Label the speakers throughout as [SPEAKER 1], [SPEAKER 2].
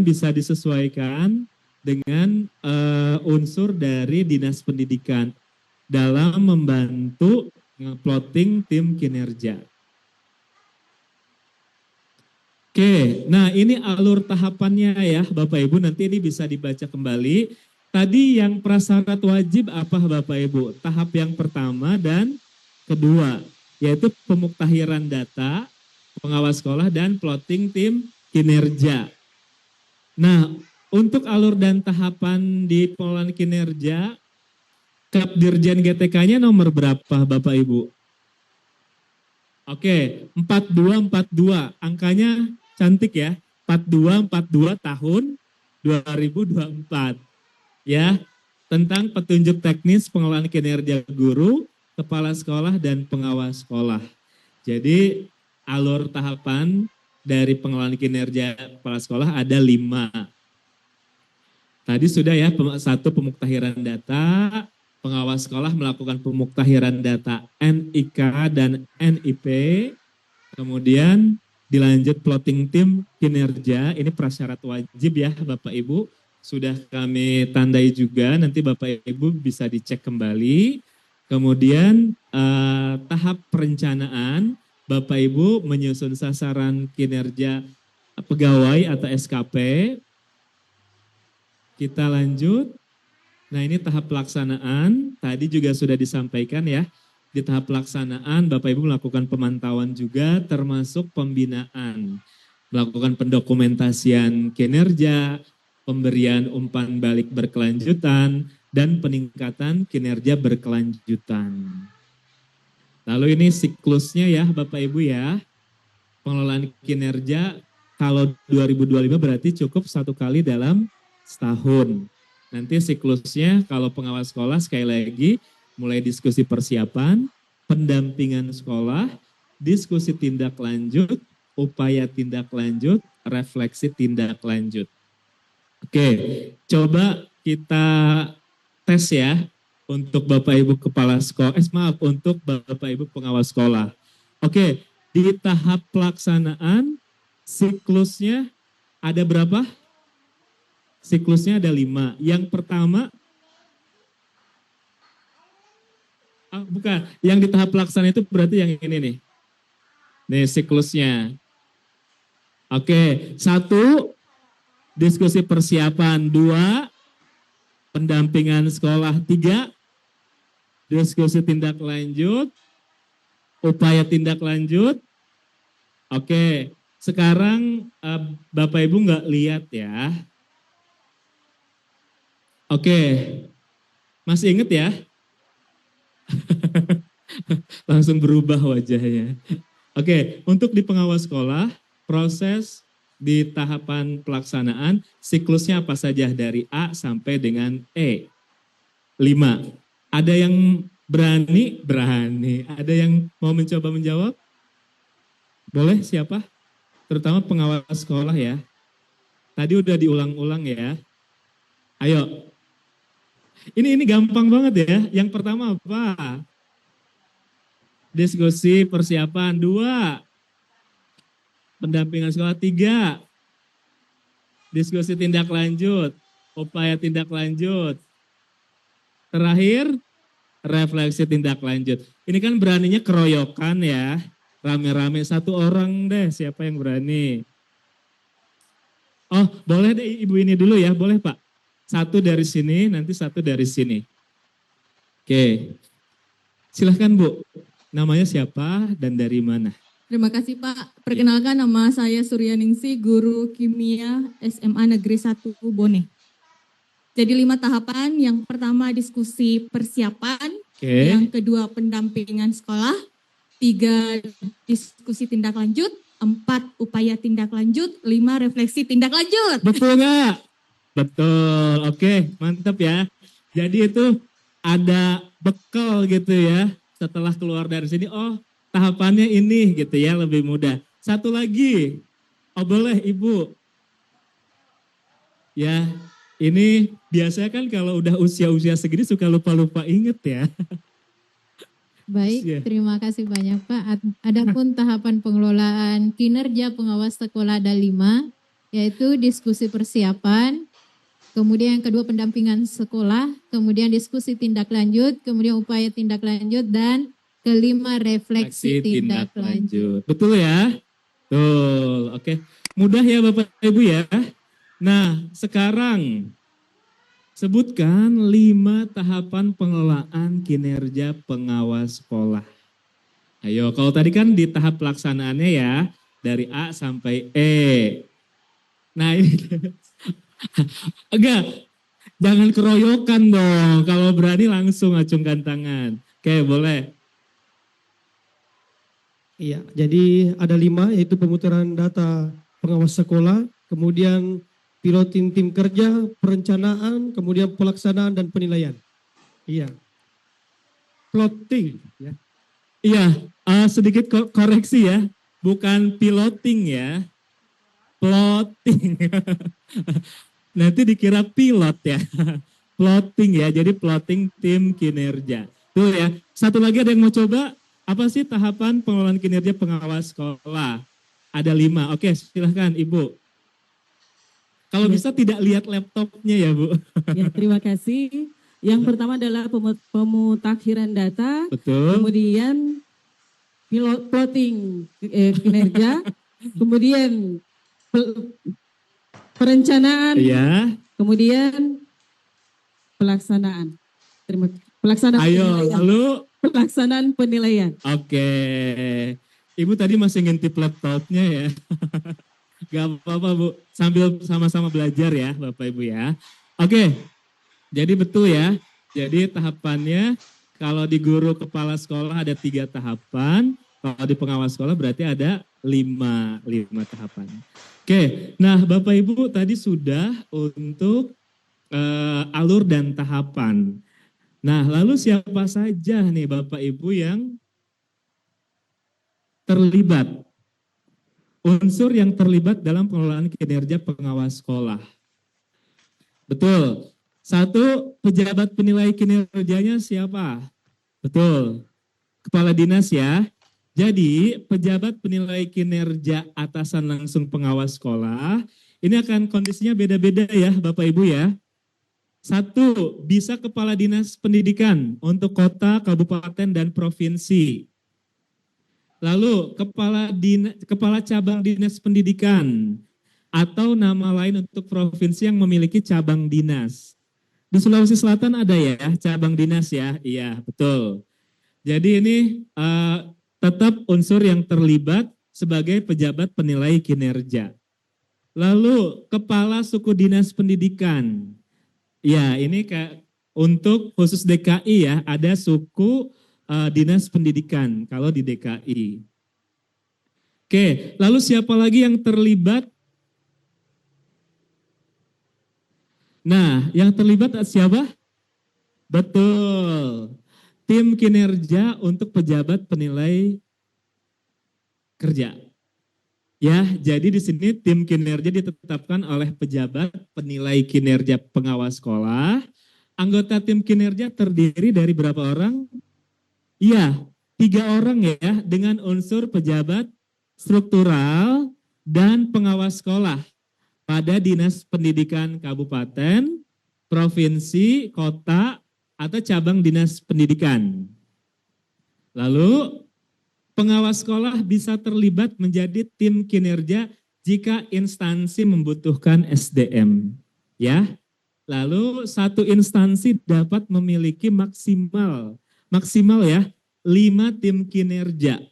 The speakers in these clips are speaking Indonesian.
[SPEAKER 1] bisa disesuaikan dengan unsur dari Dinas Pendidikan dalam membantu nge-plotting tim kinerja. Oke, nah ini alur tahapannya ya Bapak Ibu, nanti ini bisa dibaca kembali. Tadi yang prasyarat wajib apa Bapak Ibu? Tahap yang pertama dan kedua, yaitu pemuktahiran data, pengawas sekolah, dan plotting tim kinerja. Nah, untuk alur dan tahapan di pengelolaan kinerja, Kap Dirjen GTK-nya nomor berapa Bapak Ibu? Oke, 4242, angkanya cantik ya, 4242 tahun 2024. Ya, tentang petunjuk teknis pengelolaan kinerja guru, kepala sekolah, dan pengawas sekolah. Jadi, alur tahapan dari pengelolaan kinerja kepala sekolah ada 5. Tadi sudah ya, satu pemuktahiran data, pengawas sekolah melakukan pemuktahiran data NIK dan NIP, kemudian dilanjut plotting tim kinerja, ini prasyarat wajib ya Bapak Ibu, sudah kami tandai juga, nanti Bapak Ibu bisa dicek kembali. Kemudian tahap perencanaan, Bapak Ibu menyusun sasaran kinerja pegawai atau SKP. Kita lanjut. Nah ini tahap pelaksanaan, tadi juga sudah disampaikan ya. Di tahap pelaksanaan Bapak Ibu melakukan pemantauan juga termasuk pembinaan. Melakukan pendokumentasian kinerja, pemberian umpan balik berkelanjutan, dan peningkatan kinerja berkelanjutan. Lalu ini siklusnya ya Bapak Ibu ya. Pengelolaan kinerja kalau 2025 berarti cukup 1 kali dalam setahun. Nanti siklusnya kalau pengawas sekolah sekali lagi mulai diskusi persiapan, pendampingan sekolah, diskusi tindak lanjut, upaya tindak lanjut, refleksi tindak lanjut. Oke, coba kita tes ya untuk Bapak Ibu kepala sekolah, untuk Bapak Ibu pengawas sekolah. Oke, di tahap pelaksanaan siklusnya ada berapa? Siklusnya ada 5. Yang pertama, bukan, yang di tahap pelaksanaan itu berarti yang ini nih. Nih siklusnya. Oke, 1, diskusi persiapan. 2, pendampingan sekolah. 3, diskusi tindak lanjut, upaya tindak lanjut. Oke, sekarang Bapak Ibu nggak lihat ya. Oke, masih ingat ya? Langsung berubah wajahnya. Oke, untuk di pengawas sekolah, proses di tahapan pelaksanaan, siklusnya apa saja dari A sampai dengan E? 5. Ada yang berani? Berani. Ada yang mau mencoba menjawab? Boleh siapa? Terutama pengawas sekolah ya. Tadi udah diulang-ulang ya. Ayo. Ini gampang banget ya. Yang pertama apa? Diskusi persiapan. 2, pendampingan sekolah. 3, diskusi tindak lanjut, upaya tindak lanjut. Terakhir, refleksi tindak lanjut. Ini kan beraninya keroyokan ya. Rame-rame 1 orang deh, siapa yang berani? Oh, boleh deh Ibu ini dulu ya, boleh Pak? 1 dari sini, nanti 1 dari sini. Oke, silahkan Bu. Namanya siapa dan dari mana?
[SPEAKER 2] Terima kasih Pak. Perkenalkan nama saya Suryaningsih, guru kimia SMA Negeri 1 Bone. Jadi 5 tahapan, yang pertama diskusi persiapan, yang kedua pendampingan sekolah, 3 diskusi tindak lanjut, 4 upaya tindak lanjut, 5 refleksi tindak lanjut.
[SPEAKER 1] Betul nggak? Betul, oke mantap ya. Jadi itu ada bekal gitu ya, setelah keluar dari sini, oh tahapannya ini gitu ya, lebih mudah. 1 lagi, oh boleh Ibu. Ya, ini biasanya kan kalau udah usia-usia segini suka lupa-lupa inget ya.
[SPEAKER 3] Baik, terima kasih banyak Pak. Adapun tahapan pengelolaan kinerja pengawas sekolah ada 5. yaitu diskusi persiapan, kemudian yang kedua pendampingan sekolah, kemudian diskusi tindak lanjut, kemudian upaya tindak lanjut, dan kelima refleksi tindak lanjut.
[SPEAKER 1] Betul ya? Betul, oke. Mudah ya Bapak Ibu ya. Nah, sekarang sebutkan 5 tahapan pengelolaan kinerja pengawas sekolah. Ayo, kalau tadi kan di tahap pelaksanaannya ya, dari A sampai E. Nah ini, enggak, jangan keroyokan dong. Kalau berani langsung acungkan tangan. Oke, boleh.
[SPEAKER 4] Iya, jadi ada 5 yaitu pemutaran data pengawas sekolah, kemudian piloting tim kerja, perencanaan, kemudian pelaksanaan dan penilaian. Iya. Plotting ya.
[SPEAKER 1] Iya, sedikit koreksi ya, bukan piloting ya, plotting. Nanti dikira pilot ya, plotting ya, jadi plotting tim kinerja. Tuh ya, satu lagi ada yang mau coba, apa sih tahapan pengelolaan kinerja pengawas sekolah? Ada 5, oke silahkan Ibu. Kalau bisa tidak lihat laptopnya ya Bu.
[SPEAKER 5] Ya, terima kasih. Yang pertama adalah pemutakhiran data,
[SPEAKER 1] Betul.
[SPEAKER 5] kemudian plotting kinerja, kemudian perencanaan,
[SPEAKER 1] Iya.
[SPEAKER 5] kemudian pelaksanaan. Pelaksanaan
[SPEAKER 1] Ayo,
[SPEAKER 5] penilaian.
[SPEAKER 1] lalu
[SPEAKER 5] Pelaksanaan penilaian.
[SPEAKER 1] Oke. Ibu tadi masih ngintip laptopnya ya. Gak apa-apa Bu, sambil sama-sama belajar ya Bapak Ibu ya. Oke, jadi betul ya. Jadi tahapannya kalau di guru kepala sekolah ada 3 tahapan, kalau di pengawas sekolah berarti ada 5 tahapan. Oke, nah Bapak Ibu tadi sudah untuk alur dan tahapan. Nah lalu siapa saja nih Bapak Ibu yang terlibat? Unsur yang terlibat dalam pengelolaan kinerja pengawas sekolah. Betul. 1, pejabat penilai kinerjanya siapa? Betul. Kepala dinas ya. Jadi pejabat penilai kinerja atasan langsung pengawas sekolah, ini akan kondisinya beda-beda ya Bapak Ibu ya. 1, bisa kepala dinas pendidikan untuk kota, kabupaten, dan provinsi. Lalu kepala cabang dinas pendidikan atau nama lain untuk provinsi yang memiliki cabang dinas. Di Sulawesi Selatan ada ya cabang dinas ya, iya betul. Jadi ini tetap unsur yang terlibat sebagai pejabat penilai kinerja. Lalu kepala suku dinas pendidikan, ya ini untuk khusus DKI ya ada suku dinas pendidikan kalau di DKI. Oke, lalu siapa lagi yang terlibat? Nah, yang terlibat siapa? Betul. Tim kinerja untuk pejabat penilai kerja. Ya, jadi di sini tim kinerja ditetapkan oleh pejabat penilai kinerja pengawas sekolah. Anggota tim kinerja terdiri dari berapa orang? Iya, 3 orang ya, dengan unsur pejabat struktural dan pengawas sekolah pada dinas pendidikan kabupaten, provinsi, kota, atau cabang dinas pendidikan. Lalu pengawas sekolah bisa terlibat menjadi tim kinerja jika instansi membutuhkan SDM. Ya. Lalu 1 instansi dapat memiliki maksimal ya 5 tim kinerja.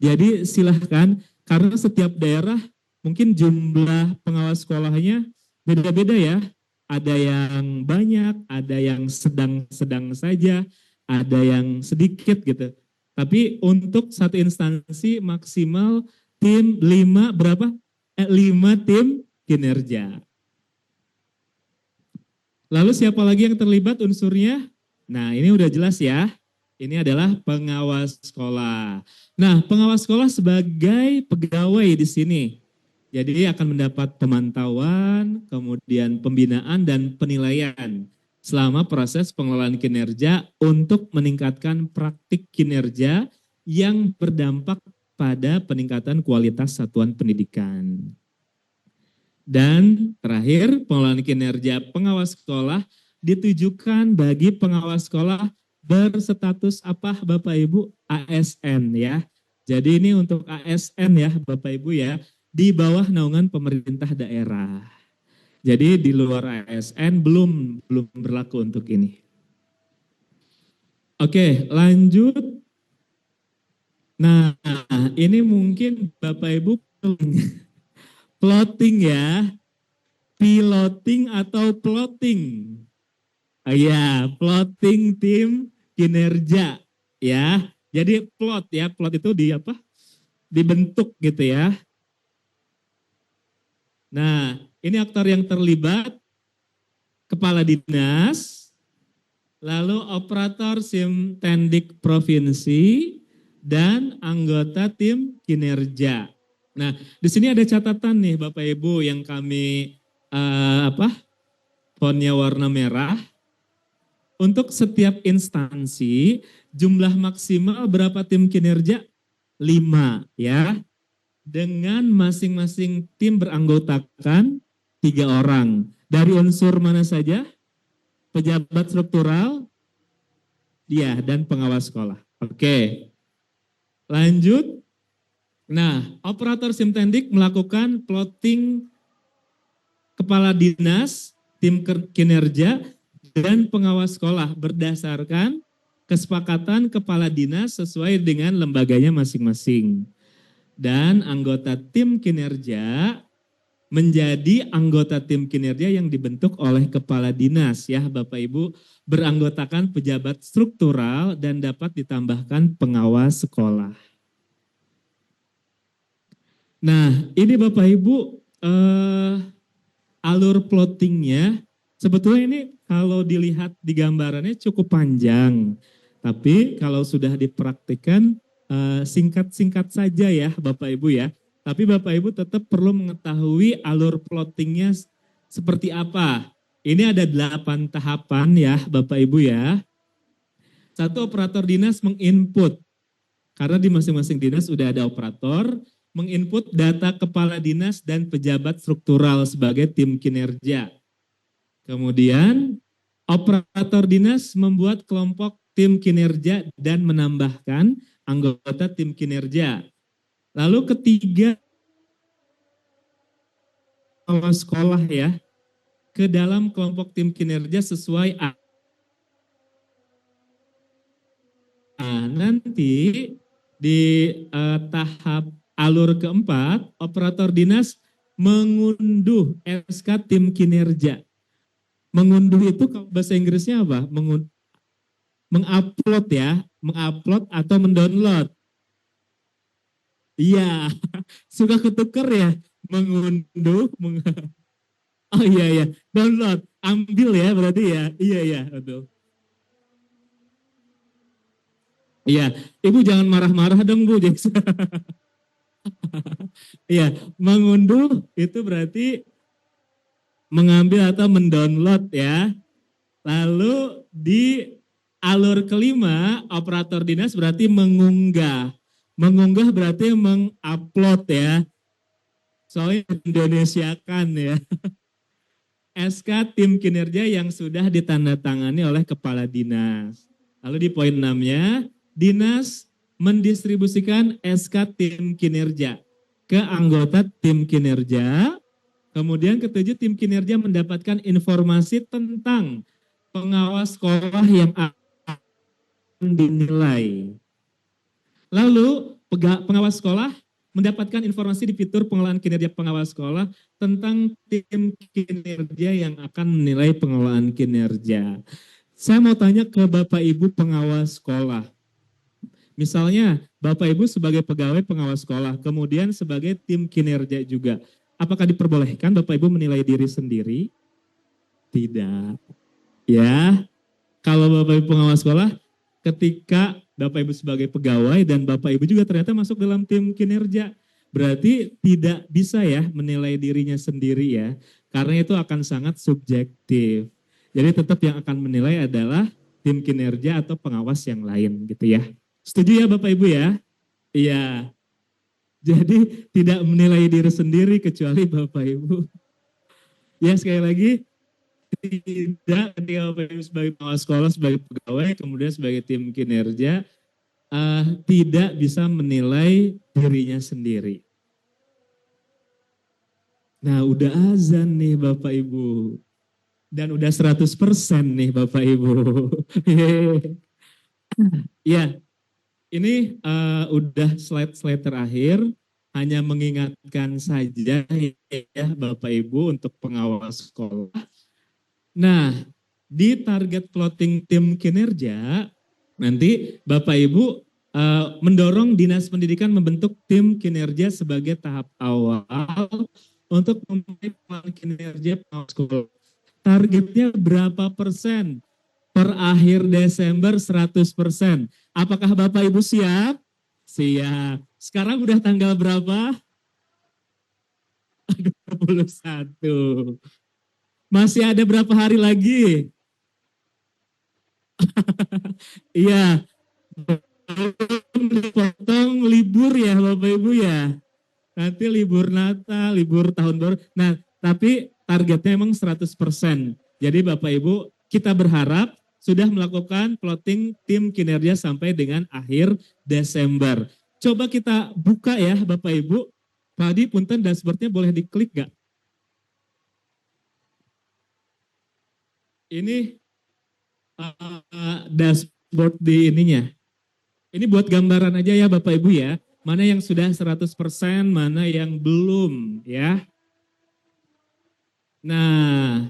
[SPEAKER 1] Jadi silahkan karena setiap daerah mungkin jumlah pengawas sekolahnya beda-beda ya. Ada yang banyak, ada yang sedang-sedang saja, ada yang sedikit gitu. Tapi untuk 1 instansi maksimal tim 5 tim kinerja. Lalu siapa lagi yang terlibat unsurnya? Nah ini udah jelas ya. Ini adalah pengawas sekolah. Nah pengawas sekolah sebagai pegawai di sini. Jadi akan mendapat pemantauan, kemudian pembinaan dan penilaian selama proses pengelolaan kinerja untuk meningkatkan praktik kinerja yang berdampak pada peningkatan kualitas satuan pendidikan. Dan terakhir, pengelolaan kinerja pengawas sekolah ditujukan bagi pengawas sekolah berstatus apa Bapak Ibu? ASN ya. Jadi ini untuk ASN ya Bapak Ibu ya, di bawah naungan pemerintah daerah. Jadi di luar ASN belum berlaku untuk ini. Oke, lanjut. Nah, ini mungkin Bapak Ibu plotting ya, piloting atau plotting. Iya, plotting tim kinerja ya. Jadi plot ya, plot itu di apa? Dibentuk gitu ya. Nah, ini aktor yang terlibat, kepala dinas, lalu operator Simtendik provinsi, dan anggota tim kinerja. Nah, di sini ada catatan nih Bapak Ibu yang kami fontnya warna merah. Untuk setiap instansi jumlah maksimal berapa tim kinerja? 5 ya. Dengan masing-masing tim beranggotakan 3 orang. Dari unsur mana saja? Pejabat struktural, ya, dan pengawas sekolah. Oke. Lanjut. Nah, operator Simtendik melakukan plotting kepala dinas, tim kinerja, dan pengawas sekolah berdasarkan kesepakatan kepala dinas sesuai dengan lembaganya masing-masing. Dan anggota tim kinerja menjadi anggota tim kinerja yang dibentuk oleh kepala dinas ya Bapak Ibu, beranggotakan pejabat struktural dan dapat ditambahkan pengawas sekolah. Nah, ini Bapak Ibu alur plottingnya sebetulnya ini kalau dilihat di gambarannya cukup panjang. Tapi kalau sudah dipraktikkan singkat-singkat saja ya Bapak Ibu ya. Tapi Bapak Ibu tetap perlu mengetahui alur plottingnya seperti apa. Ini ada 8 tahapan ya Bapak Ibu ya. 1, operator dinas menginput. Karena di masing-masing dinas sudah ada operator, menginput data kepala dinas dan pejabat struktural sebagai tim kinerja. Kemudian operator dinas membuat kelompok tim kinerja dan menambahkan anggota tim kinerja. Lalu ketiga, pengawas sekolah ya, ke dalam kelompok tim kinerja sesuai nanti di tahap alur keempat, operator dinas mengunduh SK tim kinerja. Mengunduh itu bahasa Inggrisnya apa? Mengupload ya, mengupload atau mendownload. Iya, suka ketuker ya, mengunduh, oh iya, download, ambil ya berarti ya, iya, betul. Iya, Ibu jangan marah-marah dong Bu. Iya, mengunduh itu berarti mengambil atau mendownload ya. Lalu di alur kelima, operator dinas berarti mengunggah. Mengunggah berarti mengupload ya. Soalnya Indonesiakan ya. SK tim kinerja yang sudah ditandatangani oleh kepala dinas. Lalu di poin 6-nya, dinas mendistribusikan SK tim kinerja ke anggota tim kinerja. Kemudian ketujuh, tim kinerja mendapatkan informasi tentang pengawas sekolah yang akan dinilai. Lalu pengawas sekolah mendapatkan informasi di fitur pengelolaan kinerja pengawas sekolah tentang tim kinerja yang akan menilai pengelolaan kinerja. Saya mau tanya ke Bapak Ibu pengawas sekolah. Misalnya Bapak Ibu sebagai pegawai pengawas sekolah, kemudian sebagai tim kinerja juga. Apakah diperbolehkan Bapak Ibu menilai diri sendiri? Tidak. Ya, kalau Bapak Ibu pengawas sekolah, ketika Bapak Ibu sebagai pegawai dan Bapak Ibu juga ternyata masuk dalam tim kinerja, berarti tidak bisa ya menilai dirinya sendiri ya, karena itu akan sangat subjektif. Jadi tetap yang akan menilai adalah tim kinerja atau pengawas yang lain gitu ya. Setuju ya Bapak Ibu ya? Iya. Jadi tidak menilai diri sendiri kecuali Bapak Ibu Ya sekali lagi, tidak ketika Bapak Ibu sebagai pengawas sekolah, sebagai pegawai, kemudian sebagai tim kinerja, tidak bisa menilai dirinya sendiri. Nah, udah azan nih Bapak Ibu. Dan udah 100% nih Bapak Ibu. Ya, ini udah slide-slide terakhir. Hanya mengingatkan saja ya Bapak Ibu untuk pengawas sekolah. Nah, di target plotting tim kinerja, nanti Bapak Ibu mendorong Dinas Pendidikan membentuk tim kinerja sebagai tahap awal untuk memulai plan kinerja pengawas sekolah. Targetnya berapa persen? Per akhir Desember 100%. Apakah Bapak Ibu siap? Siap. Sekarang udah tanggal berapa? 21. Masih ada berapa hari lagi? Iya. Potong libur ya Bapak Ibu ya. Nanti libur Natal, libur tahun baru. Nah, tapi targetnya emang 100%. Jadi Bapak Ibu, kita berharap sudah melakukan plotting tim kinerja sampai dengan akhir Desember. Coba kita buka ya Bapak Ibu. Tadi punten dashboardnya boleh diklik nggak? Ini dashboard di ininya. Ini buat gambaran aja ya Bapak Ibu ya. Mana yang sudah 100%, mana yang belum ya. Nah,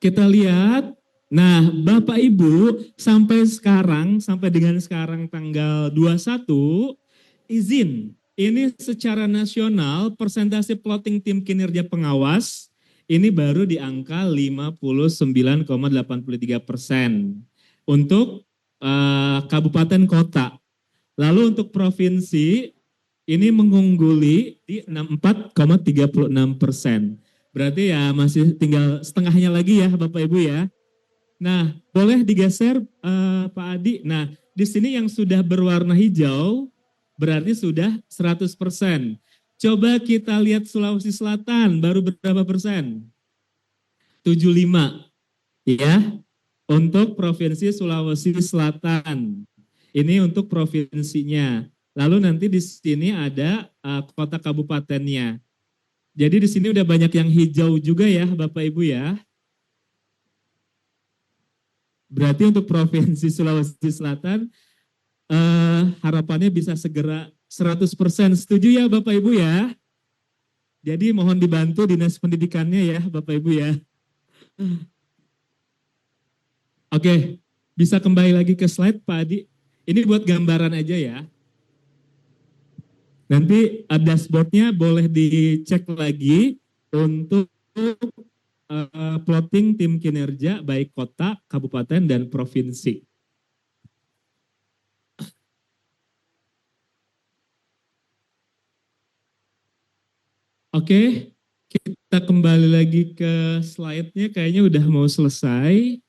[SPEAKER 1] kita lihat. Nah, Bapak Ibu sampai sekarang, sampai dengan sekarang tanggal 21, izin. Ini secara nasional persentase plotting tim kinerja pengawas ini baru di angka 59,83% untuk kabupaten kota. Lalu untuk provinsi ini mengungguli di 64,36%. Berarti ya masih tinggal setengahnya lagi ya Bapak Ibu ya. Nah, boleh digeser Pak Adi. Nah, di sini yang sudah berwarna hijau berarti sudah 100%. Coba kita lihat Sulawesi Selatan, baru berapa persen? 75, ya. Untuk Provinsi Sulawesi Selatan. Ini untuk provinsinya. Lalu nanti di sini ada kota kabupatennya. Jadi di sini udah banyak yang hijau juga ya Bapak Ibu ya. Berarti untuk Provinsi Sulawesi Selatan harapannya bisa segera 100%. Setuju ya Bapak Ibu ya? Jadi mohon dibantu Dinas Pendidikannya ya Bapak Ibu ya. Oke, bisa kembali lagi ke slide Pak Adi. Ini buat gambaran aja ya. Nanti dashboardnya boleh dicek lagi untuk plotting tim kinerja baik kota, kabupaten, dan provinsi. Oke, kita kembali lagi ke slide-nya, kayaknya udah mau selesai.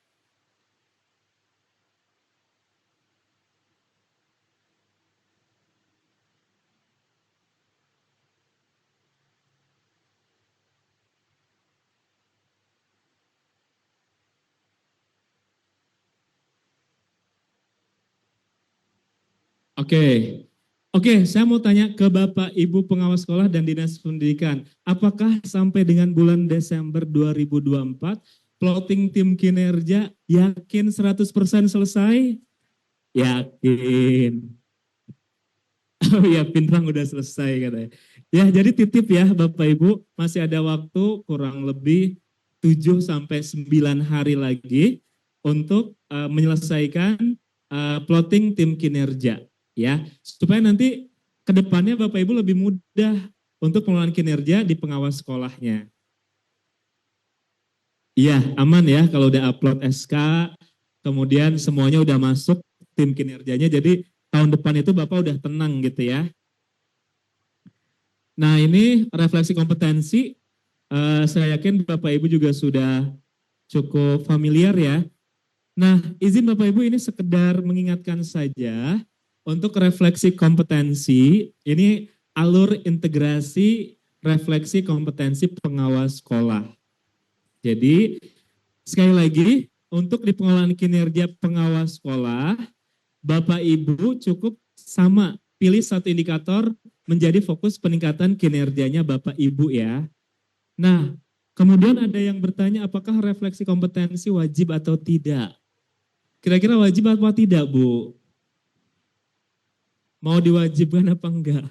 [SPEAKER 1] Oke, saya mau tanya ke Bapak Ibu pengawas sekolah dan Dinas Pendidikan, apakah sampai dengan bulan Desember 2024 plotting tim kinerja yakin 100% selesai? Yakin. Oh ya, Pinrang udah selesai katanya. Ya, jadi titip ya Bapak Ibu, masih ada waktu kurang lebih 7 sampai 9 hari lagi untuk menyelesaikan plotting tim kinerja. Ya, supaya nanti ke depannya Bapak Ibu lebih mudah untuk pengelolaan kinerja di pengawas sekolahnya. Iya, aman ya kalau udah upload SK, kemudian semuanya udah masuk tim kinerjanya, jadi tahun depan itu Bapak udah tenang gitu ya. Nah ini refleksi kompetensi, saya yakin Bapak Ibu juga sudah cukup familiar ya. Nah izin Bapak Ibu ini sekedar mengingatkan saja, untuk refleksi kompetensi, ini alur integrasi refleksi kompetensi pengawas sekolah. Jadi sekali lagi untuk di pengelolaan kinerja pengawas sekolah, Bapak Ibu cukup sama pilih satu indikator menjadi fokus peningkatan kinerjanya Bapak Ibu ya. Nah, kemudian ada yang bertanya apakah refleksi kompetensi wajib atau tidak? Kira-kira wajib atau tidak, Bu? Mau diwajibkan apa enggak?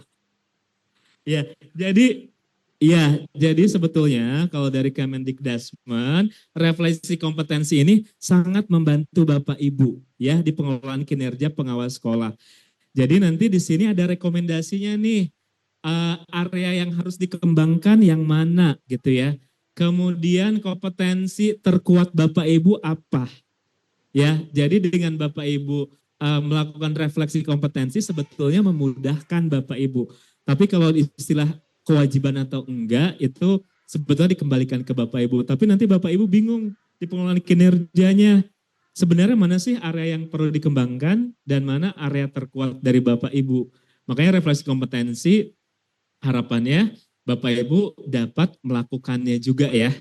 [SPEAKER 1] Jadi sebetulnya kalau dari Kemendikbudristek, refleksi kompetensi ini sangat membantu Bapak Ibu ya di pengelolaan kinerja pengawas sekolah. Jadi nanti di sini ada rekomendasinya nih, area yang harus dikembangkan yang mana gitu ya. Kemudian kompetensi terkuat Bapak Ibu apa? Ya, jadi dengan Bapak Ibu melakukan refleksi kompetensi sebetulnya memudahkan Bapak Ibu. Tapi kalau istilah kewajiban atau enggak itu sebetulnya dikembalikan ke Bapak Ibu. Tapi nanti Bapak Ibu bingung di pengelolaan kinerjanya. Sebenarnya mana sih area yang perlu dikembangkan dan mana area terkuat dari Bapak Ibu. Makanya refleksi kompetensi harapannya Bapak Ibu dapat melakukannya juga ya.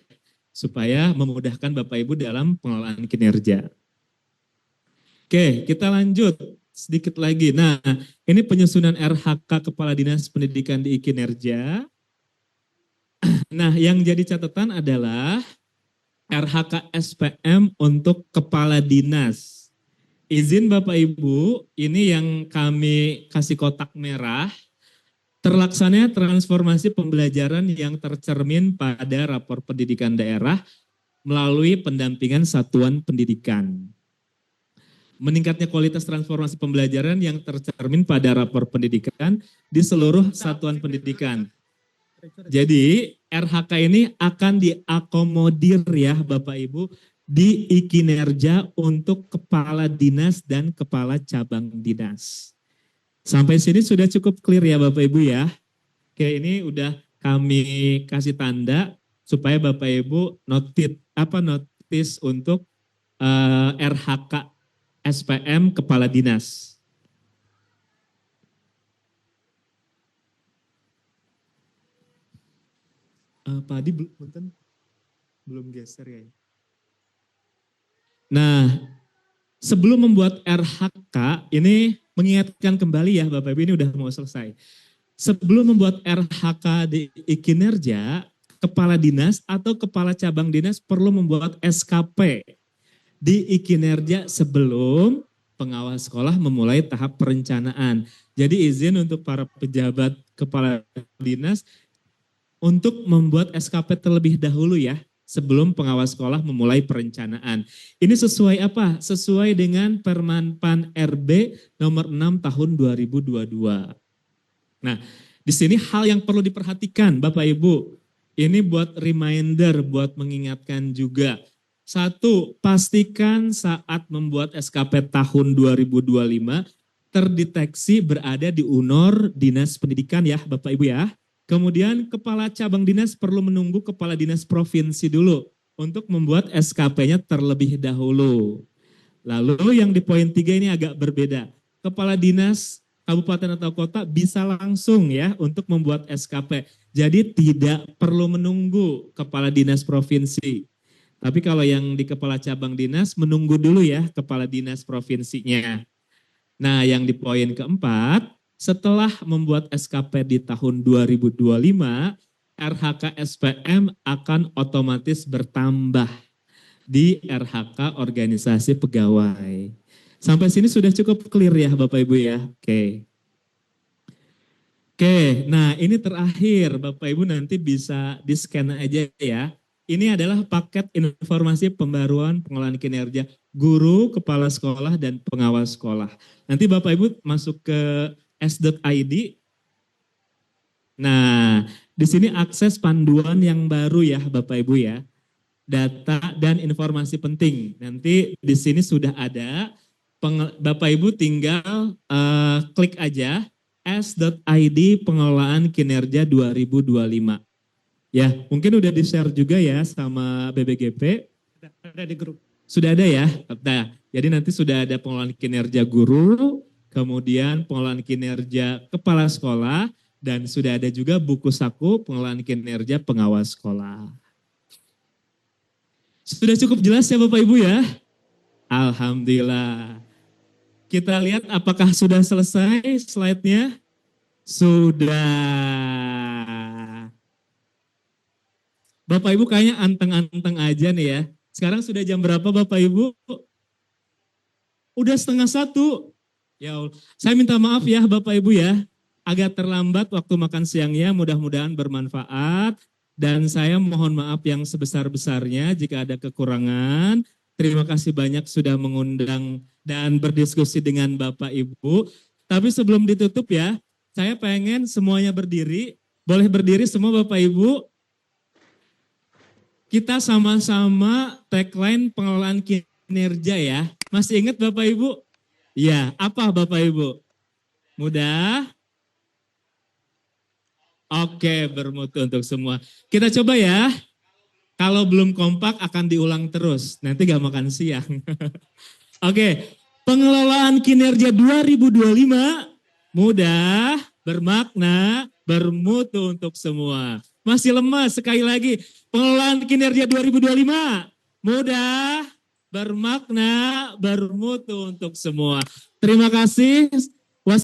[SPEAKER 1] Supaya memudahkan Bapak Ibu dalam pengelolaan kinerja. Oke, kita lanjut sedikit lagi. Nah, ini penyusunan RHK Kepala Dinas Pendidikan di Kinerja. Nah, yang jadi catatan adalah RHK SPM untuk Kepala Dinas. Izin Bapak Ibu, ini yang kami kasih kotak merah. Terlaksananya transformasi pembelajaran yang tercermin pada rapor pendidikan daerah melalui pendampingan satuan pendidikan. Meningkatnya kualitas transformasi pembelajaran yang tercermin pada rapor pendidikan di seluruh satuan pendidikan. Jadi RHK ini akan diakomodir ya Bapak Ibu di kinerja untuk kepala dinas dan kepala cabang dinas. Sampai sini sudah cukup clear ya Bapak Ibu ya. Oke, ini udah kami kasih tanda supaya Bapak Ibu notice untuk RHK SPM Kepala Dinas. Pak Adi belum geser ya. Nah, sebelum membuat RHK, ini mengingatkan kembali ya Bapak Ibu, ini udah mau selesai. Sebelum membuat RHK di kinerja, Kepala Dinas atau Kepala Cabang Dinas perlu membuat SKP di kinerja sebelum pengawas sekolah memulai tahap perencanaan. Jadi izin untuk para pejabat kepala dinas untuk membuat SKP terlebih dahulu ya sebelum pengawas sekolah memulai perencanaan. Ini sesuai apa? Sesuai dengan Permenpan RB nomor 6 tahun 2022. Nah, di sini hal yang perlu diperhatikan Bapak Ibu. Ini buat reminder, buat mengingatkan juga. Satu, pastikan saat membuat SKP tahun 2025 terdeteksi berada di UNOR Dinas Pendidikan ya Bapak Ibu ya. Kemudian kepala cabang dinas perlu menunggu kepala dinas provinsi dulu untuk membuat SKP-nya terlebih dahulu. Lalu yang di poin 3 ini agak berbeda. Kepala dinas kabupaten atau kota bisa langsung ya untuk membuat SKP. Jadi tidak perlu menunggu kepala dinas provinsi. Tapi kalau yang di kepala cabang dinas menunggu dulu ya kepala dinas provinsinya. Nah yang di poin keempat, setelah membuat SKP di tahun 2025, RHK SPM akan otomatis bertambah di RHK organisasi pegawai. Sampai sini sudah cukup clear ya Bapak Ibu ya. Oke, nah ini terakhir Bapak Ibu nanti bisa di-scan aja ya. Ini adalah paket informasi pembaruan pengelolaan kinerja guru, kepala sekolah, dan pengawas sekolah. Nanti Bapak Ibu masuk ke s.id. Nah, di sini akses panduan yang baru ya Bapak Ibu ya. Data dan informasi penting. Nanti di sini sudah ada. Bapak Ibu tinggal klik aja s.id pengelolaan kinerja 2025. Ya, mungkin udah di-share juga ya sama BBGP.
[SPEAKER 4] Ada di grup.
[SPEAKER 1] Sudah ada ya? Nah, jadi nanti sudah ada pengelolaan kinerja guru, kemudian pengelolaan kinerja kepala sekolah, Dan sudah ada juga buku saku pengelolaan kinerja pengawas sekolah. Sudah cukup jelas ya Bapak Ibu ya? Alhamdulillah. Kita lihat apakah sudah selesai slide-nya? Sudah. Bapak Ibu kayaknya anteng-anteng aja nih ya. Sekarang sudah jam berapa Bapak Ibu? Udah 12:30. Ya Allah. Saya minta maaf ya Bapak Ibu ya. Agak terlambat waktu makan siangnya, mudah-mudahan bermanfaat. Dan saya mohon maaf yang sebesar-besarnya jika ada kekurangan. Terima kasih banyak sudah mengundang dan berdiskusi dengan Bapak Ibu. Tapi sebelum ditutup ya, saya pengen semuanya berdiri. Boleh berdiri semua Bapak Ibu? Kita sama-sama tagline pengelolaan kinerja ya. Masih ingat Bapak Ibu? Ya, apa Bapak Ibu? Mudah? Oke, bermutu untuk semua. Kita coba ya. Kalau belum kompak akan diulang terus. Nanti gak makan siang. Oke, pengelolaan kinerja 2025 mudah, bermakna, bermutu untuk semua. Masih lemas sekali lagi. Pengelolaan kinerja 2025 mudah, bermakna, bermutu untuk semua. Terima kasih.